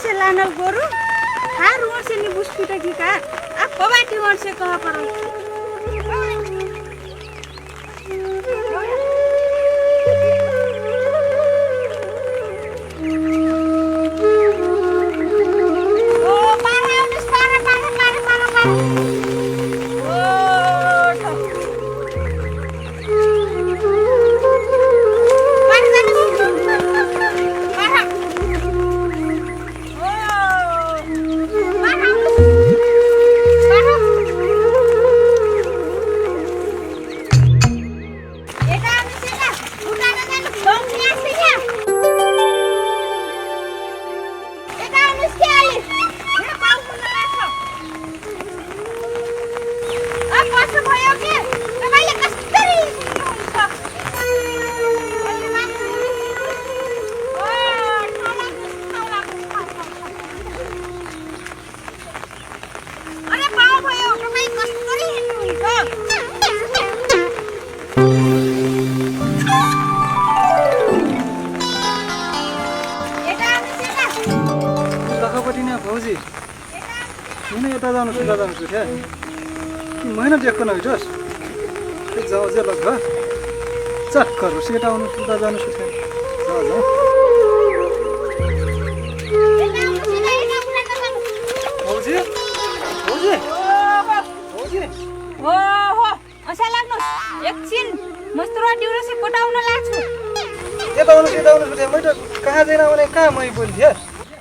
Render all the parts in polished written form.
से लानल गोरु हार उड़ से नी बुस्कुटा की का आ पबाटी उड़ से कहा पर महिना देखो न भेटोस् जाऊ जे लग चक्कर सेटा आउनु तुदा जानु छ जाऊ जाऊ भौजी भौजी भौजी हो असा लाग्नु एकछिन मस्त रोटीउरा से कोटाउन लाग्छु यता आउनु छ मै त कहाँ जाइन भने कहाँ मै बोल्थे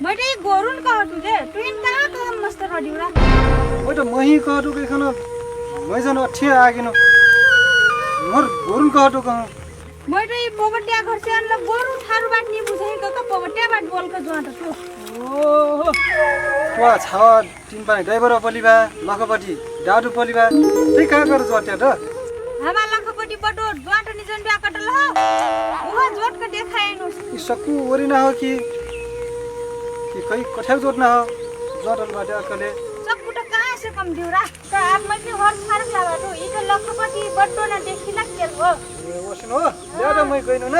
मैले गोरुन कहटु दे तुइन कहाँ कहाँ मस्त रोटीउरा मै त मही कहटु के खाना मै जन अठे आगिन मोर गोरुन कहटु कहाँ मैले पोबटिया घर से अनला गोरु थारु बाट नि बुझै क पोबटिया बाट बोल क जोट छु ओहो वा छ तीन पानी ड्राइभर पलिबा लखपटी डाडु पलिबा त्यही कहाँ गर जोट्या त हामा लखपटी बटो जोट नि जन ब्या कटल हो ओहो जोट क देखाएनु ई सकु ओरिना हो कि कई कठ्याउ जोट्न हो जोटल बाटे अकले सकु त कहाँ से कम दिउरा त आप मैले हर फरक लाबाटो ई त लखपटी बटो न देखिला केल हो ए ओसिन हो ल्याडा मै गइनु न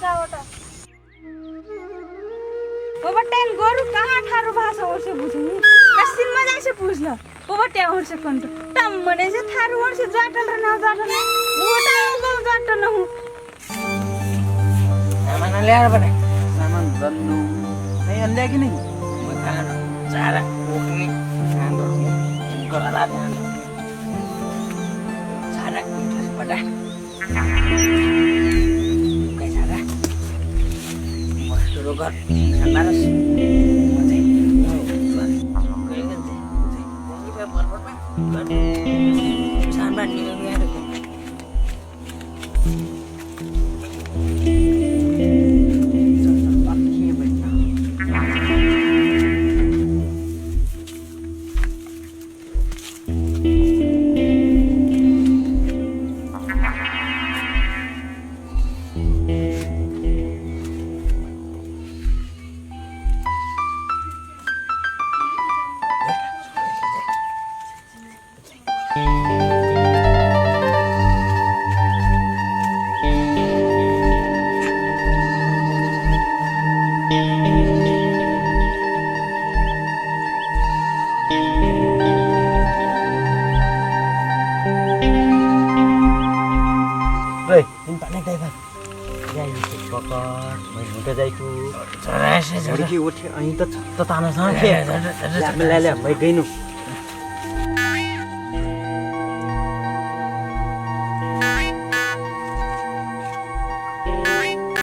जाओ त पोबटेन गोरु कहाँ ठारु भाषा ओर्से बुझ्नु कसिन मजा से पुछ्न पोबट्या ओर्से कन्ट टम मने से थारु ओर्से जाटल र न जाटल ओटा गो जाट न हु सामान ल्याएर बने सामान दन्नु नै अन्ल्या कि नै मकान चारा ओक्ने खानु गला ध्यान चारा बडा कैसा मस्तो घर मारस Saya Jadi udah ini tuh tanah sana ya. Ля मै गइनु